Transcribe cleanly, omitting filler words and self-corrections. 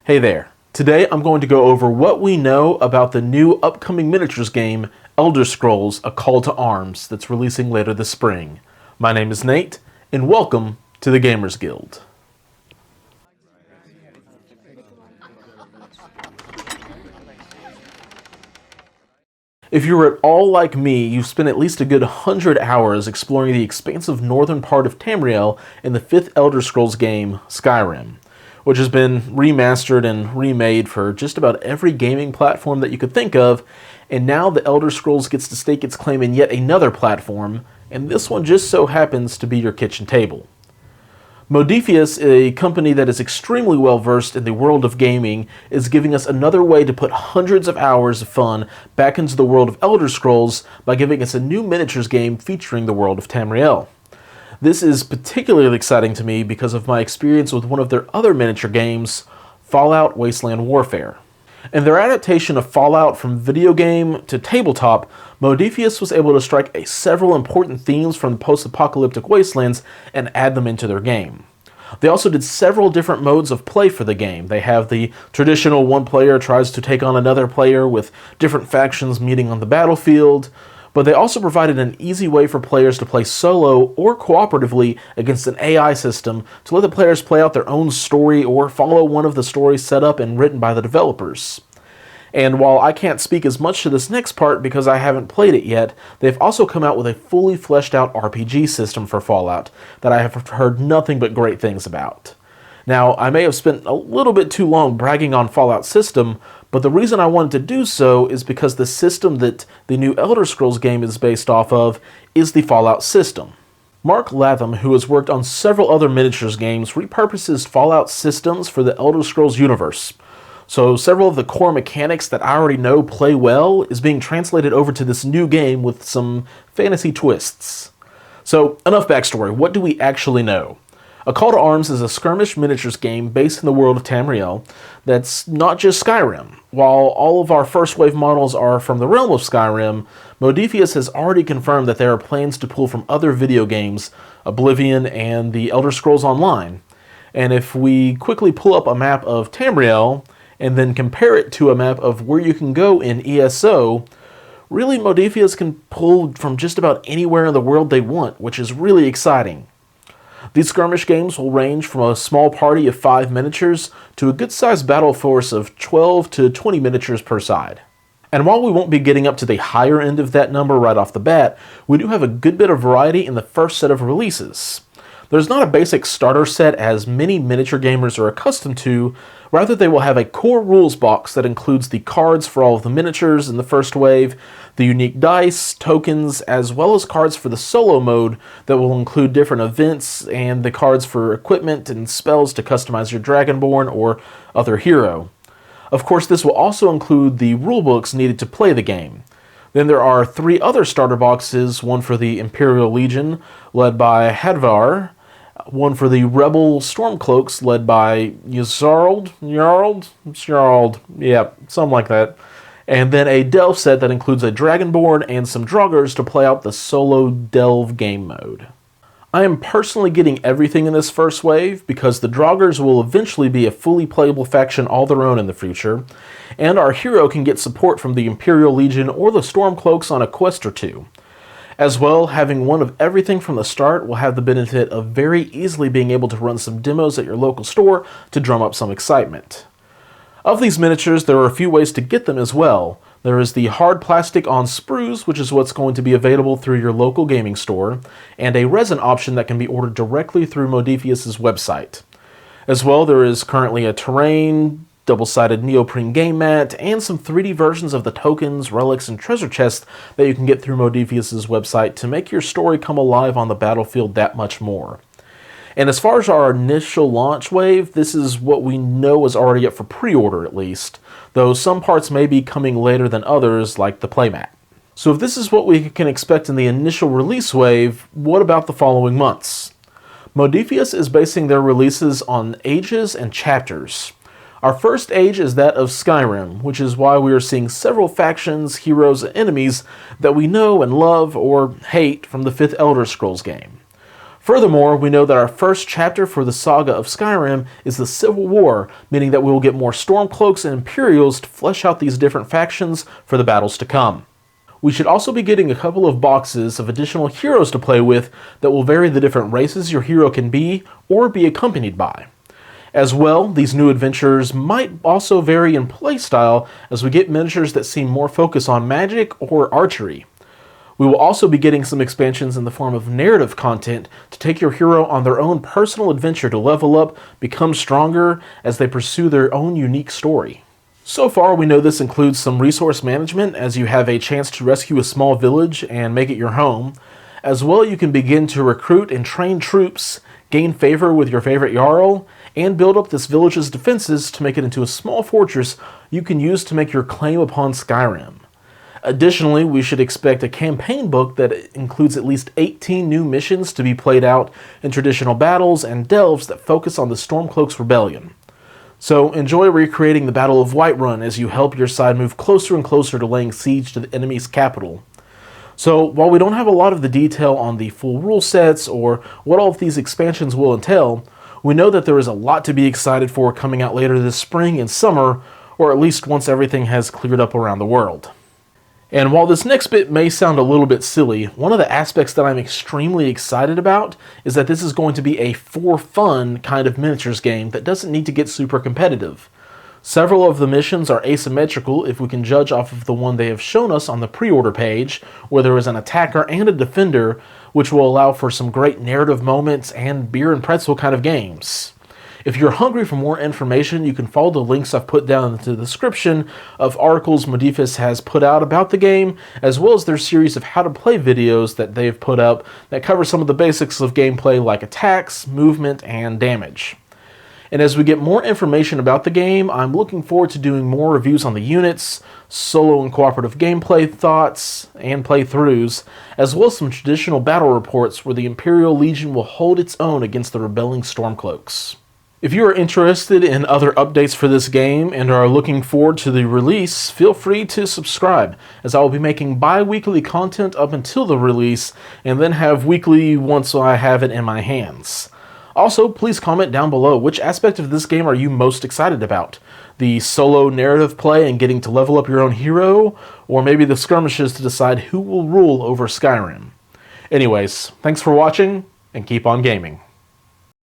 Hey there. Today I'm going to go over what we know about the new upcoming miniatures game, Elder Scrolls: A Call to Arms, that's releasing later this spring. My name is Nate, and welcome to the Gamers Guild. If you're at all like me, you've spent at least a good 100 hours exploring the expansive northern part of Tamriel in the 5th Elder Scrolls game, Skyrim, which has been remastered and remade for just about every gaming platform that you could think of, and now the Elder Scrolls gets to stake its claim in yet another platform, and this one just so happens to be your kitchen table. Modiphius, a company that is extremely well versed in the world of gaming, is giving us another way to put hundreds of hours of fun back into the world of Elder Scrolls by giving us a new miniatures game featuring the world of Tamriel. This is particularly exciting to me because of my experience with one of their other miniature games, Fallout: Wasteland Warfare. In their adaptation of Fallout from video game to tabletop, Modiphius was able to strike several important themes from the post-apocalyptic wastelands and add them into their game. They also did several different modes of play for the game. They have the traditional one player tries to take on another player with different factions meeting on the battlefield, but they also provided an easy way for players to play solo or cooperatively against an AI system to let the players play out their own story or follow one of the stories set up and written by the developers. And while I can't speak as much to this next part because I haven't played it yet, they've also come out with a fully fleshed out RPG system for Fallout that I have heard nothing but great things about. Now, I may have spent a little bit too long bragging on Fallout's system, but the reason I wanted to do so is because the system that the new Elder Scrolls game is based off of is the Fallout system. Mark Latham, who has worked on several other miniatures games, repurposes Fallout systems for the Elder Scrolls universe. So several of the core mechanics that I already know play well is being translated over to this new game with some fantasy twists. So, enough backstory. What do we actually know? A Call to Arms is a skirmish miniatures game based in the world of Tamriel that's not just Skyrim. While all of our first wave models are from the realm of Skyrim, Modiphius has already confirmed that there are plans to pull from other video games, Oblivion and the Elder Scrolls Online. And if we quickly pull up a map of Tamriel and then compare it to a map of where you can go in ESO, really Modiphius can pull from just about anywhere in the world they want, which is really exciting. These skirmish games will range from a small party of 5 miniatures to a good-sized battle force of 12 to 20 miniatures per side. And while we won't be getting up to the higher end of that number right off the bat, we do have a good bit of variety in the first set of releases. There's not a basic starter set as many miniature gamers are accustomed to. Rather, they will have a core rules box that includes the cards for all of the miniatures in the first wave, the unique dice, tokens, as well as cards for the solo mode that will include different events and the cards for equipment and spells to customize your Dragonborn or other hero. Of course, this will also include the rulebooks needed to play the game. Then there are 3 other starter boxes, one for the Imperial Legion, led by Hadvar, one for the Rebel Stormcloaks, led by Jarl, yeah, something like that. And then a Delve set that includes a Dragonborn and some Draugrs to play out the solo Delve game mode. I am personally getting everything in this first wave because the Draugrs will eventually be a fully playable faction all their own in the future, and our hero can get support from the Imperial Legion or the Stormcloaks on a quest or two. As well, having one of everything from the start will have the benefit of very easily being able to run some demos at your local store to drum up some excitement. Of these miniatures, there are a few ways to get them as well. There is the hard plastic on sprues, which is what's going to be available through your local gaming store, and a resin option that can be ordered directly through Modiphius' website. As well, there is currently a terrain, double-sided neoprene game mat, and some 3D versions of the tokens, relics, and treasure chests that you can get through Modiphius' website to make your story come alive on the battlefield that much more. And as far as our initial launch wave, this is what we know is already up for pre-order at least, though some parts may be coming later than others, like the playmat. So if this is what we can expect in the initial release wave, what about the following months? Modiphius is basing their releases on ages and chapters. Our first age is that of Skyrim, which is why we are seeing several factions, heroes, and enemies that we know and love or hate from the 5th Elder Scrolls game. Furthermore, we know that our first chapter for the saga of Skyrim is the Civil War, meaning that we will get more Stormcloaks and Imperials to flesh out these different factions for the battles to come. We should also be getting a couple of boxes of additional heroes to play with that will vary the different races your hero can be or be accompanied by. As well, these new adventures might also vary in playstyle as we get miniatures that seem more focused on magic or archery. We will also be getting some expansions in the form of narrative content to take your hero on their own personal adventure to level up, become stronger as they pursue their own unique story. So far, we know this includes some resource management as you have a chance to rescue a small village and make it your home. As well, you can begin to recruit and train troops, gain favor with your favorite Jarl, and build up this village's defenses to make it into a small fortress you can use to make your claim upon Skyrim. Additionally, we should expect a campaign book that includes at least 18 new missions to be played out in traditional battles and delves that focus on the Stormcloaks Rebellion. So enjoy recreating the Battle of Whiterun as you help your side move closer and closer to laying siege to the enemy's capital. So while we don't have a lot of the detail on the full rule sets or what all of these expansions will entail, we know that there is a lot to be excited for coming out later this spring and summer, or at least once everything has cleared up around the world. And while this next bit may sound a little bit silly, one of the aspects that I'm extremely excited about is that this is going to be a for fun kind of miniatures game that doesn't need to get super competitive. Several of the missions are asymmetrical if we can judge off of the one they have shown us on the pre-order page, where there is an attacker and a defender, which will allow for some great narrative moments and beer and pretzel kind of games. If you're hungry for more information, you can follow the links I've put down in the description of articles Modiphius has put out about the game, as well as their series of how to play videos that they've put up that cover some of the basics of gameplay like attacks, movement, and damage. And as we get more information about the game, I'm looking forward to doing more reviews on the units, solo and cooperative gameplay thoughts, and playthroughs, as well as some traditional battle reports where the Imperial Legion will hold its own against the rebelling Stormcloaks. If you are interested in other updates for this game and are looking forward to the release, feel free to subscribe, as I will be making bi-weekly content up until the release, and then have weekly once I have it in my hands. Also, please comment down below which aspect of this game are you most excited about? The solo narrative play and getting to level up your own hero, or maybe the skirmishes to decide who will rule over Skyrim. Anyways, thanks for watching, and keep on gaming.